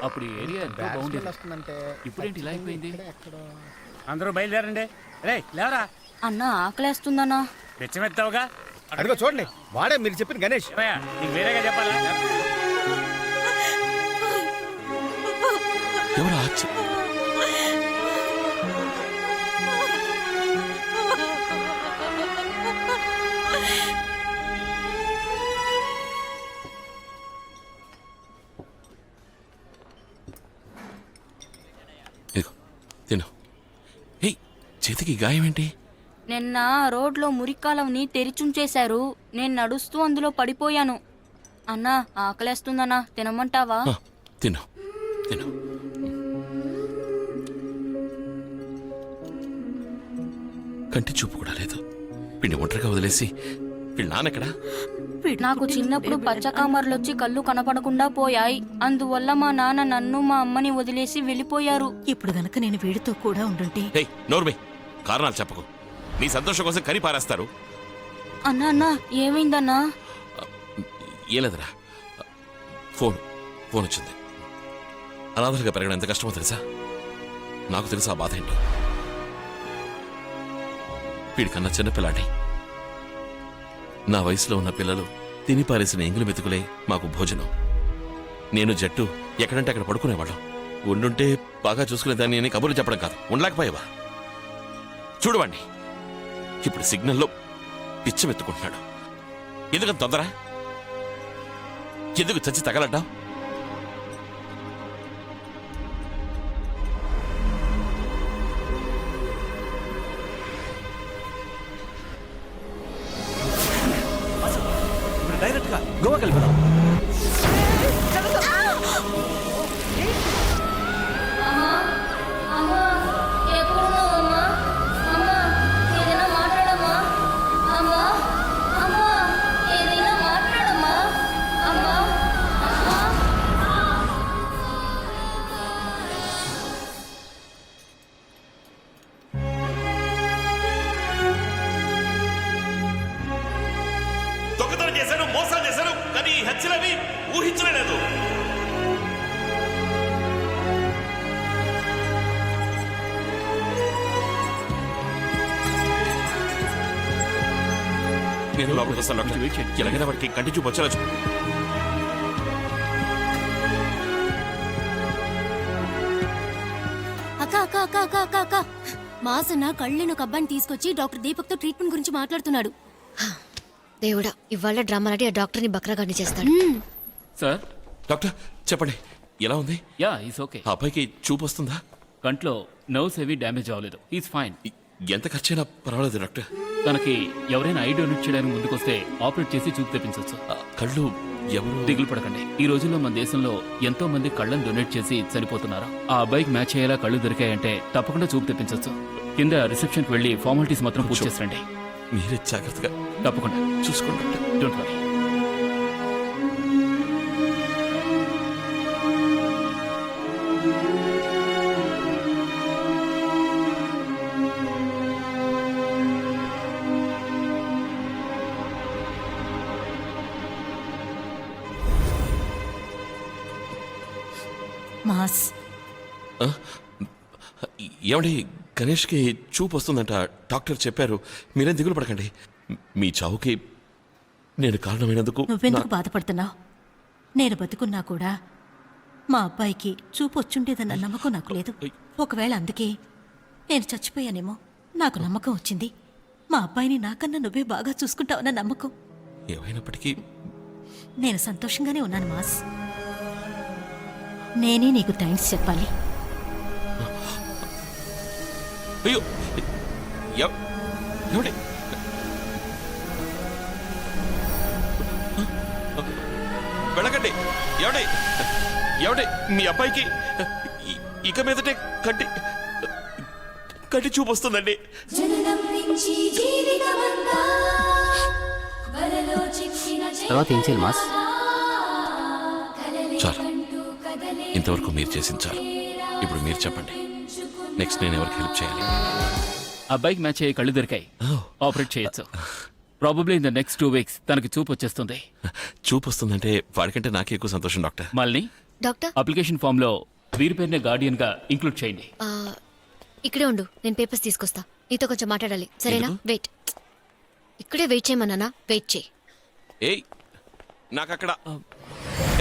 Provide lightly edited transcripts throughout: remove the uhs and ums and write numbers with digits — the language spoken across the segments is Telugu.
అప్పుడు ఈ ఏరియా ఎంతో బాగుండేది. వస్తుందంటే ఇప్పుడేంటి ఇలా అయిపోయింది? అందరూ బయలుదేరండి. రే లేవరా, అన్న ఆకలేస్తుందన్నా. తెచ్చమెత్తావుగా. అదిగో చూడండి, వాడే మీరు చెప్పిన గణేష్. ఏమయ్యా, నీకు వేరేగా చెప్పాలా? ఎవరు ఆచి? ఇదిగో తిను. ఏయ్, చేతికి గాయం ఏంటి? నిన్న రోడ్లో మురికాలంని తెరిచుంచేశారు. నేను నడుస్తూ అందులో పడిపోయాను. అన్నా ఆకలేస్తుందన్నా, తినమంటావా? తిను తిను. కంటి చూపు కూడా లేదు. పిండి ఒంటరిగా వదిలేసి వీళ్ళ నాన్నెక్కడా? నాకు చిన్నప్పుడు పచ్చకామర్లొచ్చి కళ్ళు కనపడకుండా పోయాయి. అందువల్ల మా నాన్న నన్ను మా అమ్మని వదిలేసి వెళ్ళిపోయారు. ఇప్పుడు గనక నేను వీడితో కూడా ఉండుంటే. ఏయ్ నోర్మే, కారణాలు చెప్పకు. నీ సంతోషం కోసం కరి పారేస్తారు. అన్నా అన్నా ఏమైందన్నా? ఏ లేదురా, ఫోన్ వచ్చింది. అనాథలుగా పెరగడం ఎంత కష్టమో తెలుసా? నాకు తెలుసా ఆ బాధ ఏంటో. వీడికన్నా చిన్నపిల్లాడి. నా వయసులో ఉన్న పిల్లలు తిని పారేసిన ఎంగులు మెతుకులే మాకు భోజనం. నేను జట్టు ఎక్కడంటే అక్కడ పడుకునేవాళ్ళం. ఉండుంటే బాగా చూసుకునేదాన్ని అని కబుర్లు చెప్పడం కాదు, ఉండలేకపోయావా? చూడవండి, ఇప్పుడు సిగ్నల్లో పిచ్చమెత్తుకుంటున్నాడు. ఎందుకంత తొందర? ఎందుకు చచ్చి తగలడ్డా? డైరెక్ట్ గా గోవాకి వెళ్ళిపోదాం. దొంగతనం చేశాను, మోసాలు చేశాను, కానీ ఈ హత్యలని ఊహించలేదు. నేను లోపలికి వస్తాను డాక్టర్. ఎలాగైనా వాడికి కంటి చూపు వచ్చేలా చూ. అక్క అక్క అక్క అక్క అక్క అక్క మాసన్న కళ్ళని ఒక అబ్బాయిని తీసుకొచ్చి డాక్టర్ దీపక్ తో ట్రీట్మెంట్ గురించి మాట్లాడుతున్నాడు. దేవుడా, ఇవాళ డ్రామాలాడి ఆ డాక్టర్ ని బక్రాగాన్ని చేస్తాడు. సార్ డాక్టర్ చెప్పండి, ఎలా ఉంది? Yeah is okay. ఆ అబ్బాయికి చూపు వస్తుందా? కంట్లో నర్వ్స్ ఏవి డ్యామేజ్ అవ్వలేదు. Is fine. ఎంత ఖర్చైనా పర్వాలేదు డాక్టర్. తనకి ఎవరైనా ఐ డొనేట్ చేయడానికి ముందుకొస్తే ఆపరేట్ చేసి చూపు తెప్పించవచ్చు. కళ్ళు ఎవరు? దిగులు పడకండి. ఈ రోజుల్లో మన దేశంలో ఎంతో మంది కళ్ళను డొనేట్ చేసి చనిపోతున్నారు. ఆ అబ్బాయికి మ్యాచ్ అయ్యేలా కళ్ళు దొరికాయంటే తప్పకుండా చూపు తెప్పించవచ్చు. కింద రిసెప్షన్కి వెళ్ళి ఫార్మాలిటీస్ మాత్రం పూర్తి చేసండి. మీరే జాగ్రత్తగా తప్పకుండా చూసుకోండి డాక్టర్. Don't worry. మాస్ ఏమండి, గణేష్కి చూపు వస్తుందంట డాక్టర్ చెప్పారు. మీరేం దిగులు పడకండి. మీ చావుకి నేను కారణమైనందుకు నువ్వెందుకు బాధపడుతున్నావు? నేను బతుకున్నా కూడా మా అబ్బాయికి చూపు వచ్చుండేదన్న నమ్మకం నాకు లేదు. ఒకవేళ అందుకే నేను చచ్చిపోయానేమో. నాకు నమ్మకం వచ్చింది. మా అబ్బాయిని నాకన్నా నువ్వే బాగా చూసుకుంటావన్న నమ్మకం. ఏమైనప్పటికీ నేను సంతోషంగానే ఉన్నాను మాస్. నేనే నీకు థ్యాంక్స్ చెప్పాలి. అయ్యో ఏమండి, వెళ్ళకండి. ఏమండి ఏమండి, మీ అబ్బాయికి ఇక మీదటే కంటి చూపు వస్తుందండి. తర్వాత ఏం చేయాలి మాస్? చాలు, ఇంతవరకు మీరు చేసింది చాలు. ఇప్పుడు మీరు చెప్పండి, నెక్స్ట్ నేను ఎవరికి హెల్ప్ చేయాలి? అబ్బాయికి మ్యాచ్ అయ్యే కళ్ళు దొరికాయి. ఆపరేట్ చేయొచ్చు. Probably in the next 2 weeks తనకి చూపు వచ్చేస్తుంది. చూపు వస్తుందంటే వాడికంటే నాకే ఎక్కువ సంతోషం డాక్టర్. మళ్ళీ డాక్టర్ అప్లికేషన్ ఫామ్ లో వీరి పేరునే గార్డియన్ గా ఇంక్లూడ్ చేయండి. ఇక్కడే ఉండు, నేను పేపర్స్ తీసుకొస్తా. నీతో కొంచెం మాట్లాడాలి, సరేనా? వెయిట్, ఇక్కడే వెయిట్ చేయమన్నానా? వెయిట్ చేయి. ఏయ్ నాకక్కడ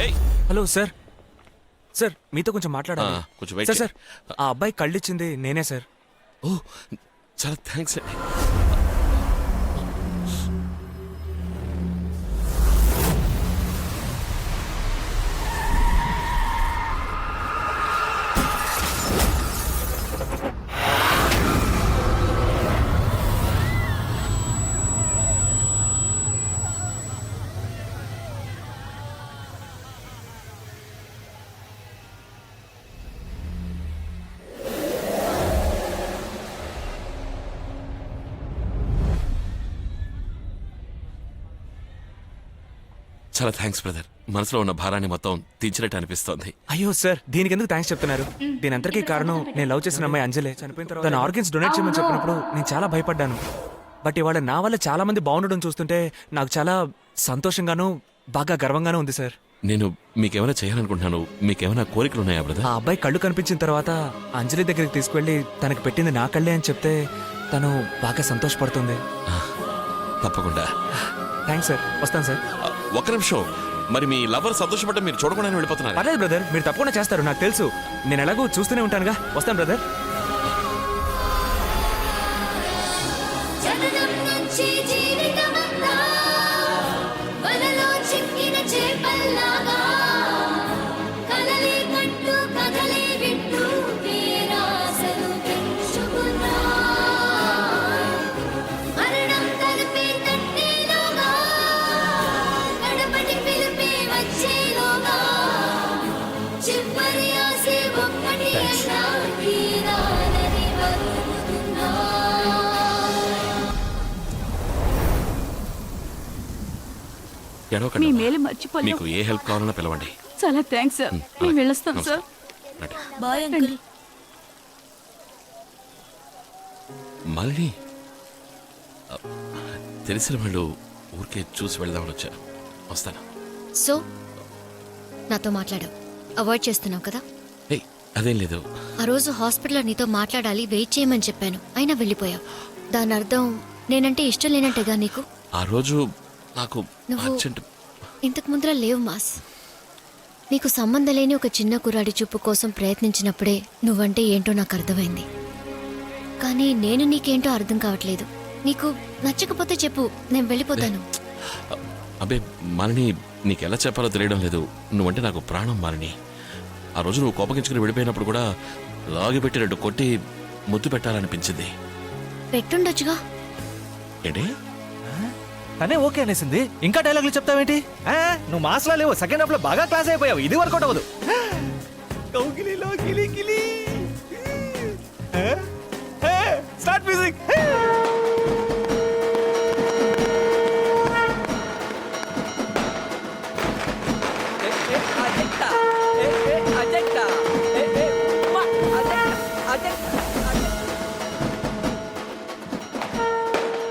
ఏయ్ హలో సార్, సార్ మీతో కొంచెం మాట్లాడాలి. కొంచెం వెయిట్ సార్ సార్, ఆ అబ్బాయి కళ్ళిచ్చింది నేనే సార్. ఓ చాలా థ్యాంక్స్ అండి. చాలా థ్యాంక్స్ బ్రదర్. మనసులో ఉన్న భారాన్ని మొత్తం తీర్చినట్టు అనిపిస్తోంది. అయ్యో సార్, దీనికి ఎందుకు థ్యాంక్స్ చెప్తున్నారు? దీని అంతటికీ కారణం నేను లవ్ చేసిన అమ్మాయి అంజలే. చనిపోయిన తర్వాత తన ఆర్గన్స్ డొనేట్ చేయమని చెప్పినప్పుడు నేను చాలా భయపడ్డాను. బట్ ఇవాళ నా వల్ల చాలా మంది బాగుండడం చూస్తుంటే నాకు చాలా సంతోషంగాను బాగా గర్వంగానూ ఉంది సార్. నేను మీకేమైనా చేయాలనుకుంటున్నాను. మీకేమైనా కోరికలు ఉన్నాయా బ్రదర్? ఆ అబ్బాయి కళ్ళు కనిపించిన తర్వాత అంజలి దగ్గరికి తీసుకువెళ్ళి తనకు పెట్టింది నా కళ్ళే అని చెప్తే తను బాగా సంతోషపడుతుంది. తప్పకుండా. థ్యాంక్స్ సార్, వస్తాను సార్. ఒక్క నిమిషం, మరి మీ లవర్ సంతోషపడ్డ మీరు చూడకుండా వెళ్ళిపోతున్నారు? పర్లేదు బ్రదర్, మీరు తప్పకుండా చేస్తారు, నాకు తెలుసు. నేను ఎలాగో చూస్తూనే ఉంటానుగా. వస్తాను బ్రదర్. జననం నుంచి జీవితమంతా వలలో చిక్కిన చేపల్లాగా కలలే కంటూ కథలే వింటూ పేరాసలు పెంచుకున్నా మరణం తలుపే తట్టేలోగా గడపటి పిలుపే వచ్చేలోగా చివరి ఆసే ఒక్కటి అయినా తీరాలని బతుకుతున్నా. ఎడవకండి. మీ మేలు మర్చిపోలేం. మీకు ఏ హెల్ప్ కావాలన్నా పిలవండి. చాలా థ్యాంక్స్ సార్. మేము వెళ్ళొస్తాం సార్. రండి. Bye uncle. మళ్ళీ తెలిసిన వాళ్ళు ఊరికే చూసి వెళ్దామని వచ్చారు. వస్తాను. సో నాతో మాట్లాడావు, అవాయిడ్ చేస్తున్నావు కదా? ఏయ్ అదేం లేదు. ఆ రోజు హాస్పిటల్లో నీతో మాట్లాడాలి, వెయిట్ చేయమని చెప్పాను, అయినా వెళ్ళిపోయావు. దాని అర్థం నేనంటే ఇష్టం లేనంటేగా నీకు? ఆ రోజు నాకు నువ్వు అర్జెంట్. ఇంతకు ముందర లేవు మాస్. నీకు సంబంధం లేని ఒక చిన్న కుర్రాడి చూపు కోసం ప్రయత్నించినప్పుడే నువ్వంటే ఏంటో నాకు అర్థమైంది. కానీ నేను నీకేంటో అర్థం కావట్లేదు. నీకు నచ్చకపోతే చెప్పు, నేను వెళ్ళిపోతాను. అబ్బే మాలిని, నీకెలా చెప్పాలో తెలియడం లేదు. నువ్వంటే నాకు ప్రాణం మాలిని. ఆ రోజు నువ్వు కోపగించుకుని వెళ్ళిపోయినప్పుడు కూడా లాగి పెట్టి 2 కొట్టి ముద్దు పెట్టాలనిపించింది. పెట్టుండొచ్చుగా. ఏంటి? తనే ఓకే అనేసింది, ఇంకా డైలాగులు చెప్తావేంటి? నువ్వు మాస్లా లేవు, సెకండ్ హాఫ్ లో బాగా క్లాస్ అయిపోయావు. ఇది వర్కౌట్ అవ్వదు. కౌగిలిలో గిలి గిలి. Start music.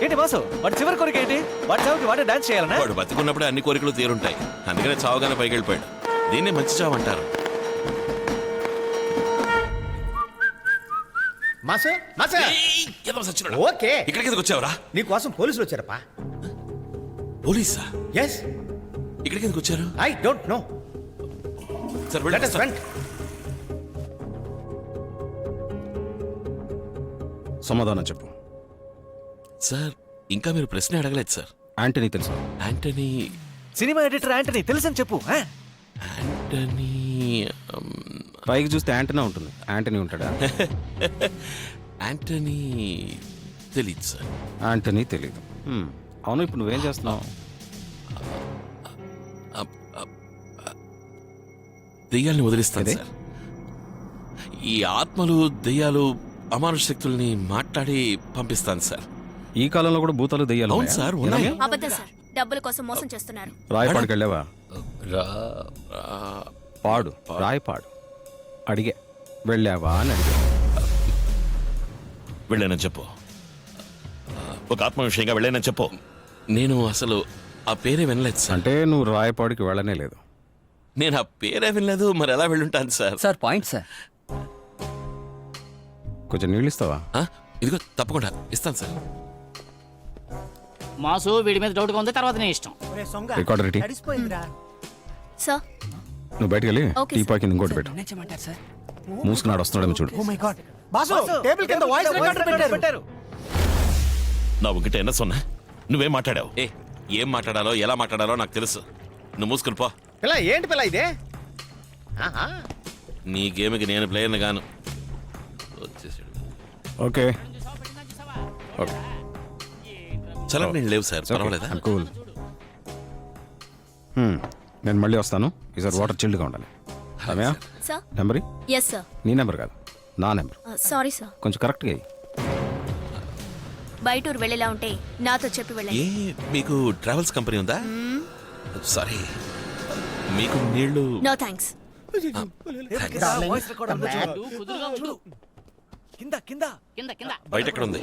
ఏంటి బాసు, వాడి చివరి కోరిక ఏంటి? వాడి చావుకి వాడే డాన్స్ చేయాలనా? వాడు బతికున్నప్పుడే అన్ని కోరికలు తీరుంటాయి. అందుకనే చావుగానే పైకి వెళ్ళిపోయాడు. దీన్నే మంచి చావు అంటారు. మాసే మాసే. ఓకే, ఇక్కడికి ఎందుకు వచ్చావురా? నీకోసం పోలీసులు వచ్చారప్పా. పోలీసా? ఎస్. ఇక్కడికి ఎందుకు వచ్చారు? I don't know. Sir let us went. సమాధానం చెప్పు. సార్ ఇంకా మీరు ప్రశ్న అడగలేదు సార్. యాంటనీ తెలుసా? యాంటనీ. సినిమా ఎడిటర్ యాంటనీ తెలుసని చెప్పు. యాంటనీ పైకి చూస్తే యాంటనీ ఉంటుంది, యాంటనీ ఉంటాడా? యాంటనీ తెలీదు సార్. యాంటనీ తెలీదు. అవును, ఇప్పుడు నువ్వేం చేస్తున్నావు? దెయ్యాల్ని వదిలిస్తాను సార్. ఈ ఆత్మలు దెయ్యాలు అమానుష శక్తుల్ని మాట్లాడి పంపిస్తాను సార్. ఈ కాలంలో కూడా భూతాలు దెయ్యాలు అవును సార్, ఉన్నాయి. అబద్ధం సార్. డబ్బుల కోసం మోసం చేస్తున్నారు. రాయపాడుకి వెళ్ళావా? పాడు రాయపాడు అడిగే వెళ్ళావా అని అడిగా. వెళ్ళానని చెప్పు. ఒక ఆత్మ విషయంగా వెళ్ళానని చెప్పు. నేను అసలు ఆ పేరే వినలేదు సార్. అంటే నువ్వు రాయపాడుకి వెళ్ళనే లేదు. నేను ఆ పేరే వినలేదు, మరి ఎలా వెళ్ళుంటాను సార్? Sir point sir. కొంచెం నీళ్ళు ఇస్తావా? ఆ, ఇదిగో తప్పకుండా ఇస్తాను సార్. మాసు వీడి మీద డౌట్గా ఉంది, తర్వాత నీ ఇష్టం. Recorder ready. సార్ నువ్వు బయటికి వెళ్ళి ఓకే, టీ పాయ్ కింద ఇంకోటి పెట్టు. చేయమంటారు సార్? మూసుకున్నాడు, వస్తున్నాడేమో చూడు. బాసు టేబుల్ కింద వాయిస్ రికార్డర్ పెట్టారు. నా ఒకటి ఎన్న సొన్నా, నువ్వేం మాట్లాడావు? ఏం మాట్లాడాలో ఎలా మాట్లాడాలో నాకు తెలుసు. నువ్వు మూసుకుని పో. పిల్ల ఏంటి పిల్ల ఇదే? నీ గేమ్కి నేను ప్లేయర్ని గాను. వచ్చేసాడు. ఓకే ఓకే చలం నేను లేవు సార్, పర్వాలేదా? కూల్. నేను మళ్ళీ వస్తాను. ఈసారి వాటర్ చిల్డ్గా ఉండాలి. Ramya, sir. Number yes sir. నీ నెంబర్ కాదు, నా నెంబర్. Sorry sir. కొంచెం కరెక్ట్గా ఇయ్యి. బయట ఊరు వెళ్ళేలా ఉంటే నాతో చెప్పి వెళ్ళండి. మీకు ట్రావెల్స్ కంపెనీ ఉందా? సారీ, మీకు నీళ్లు. No thanks. వాయిస్ రికార్డర్ కుదురుగా ఉండు. కింద కింద కింద కింద బయట ఎక్కడ ఉంది?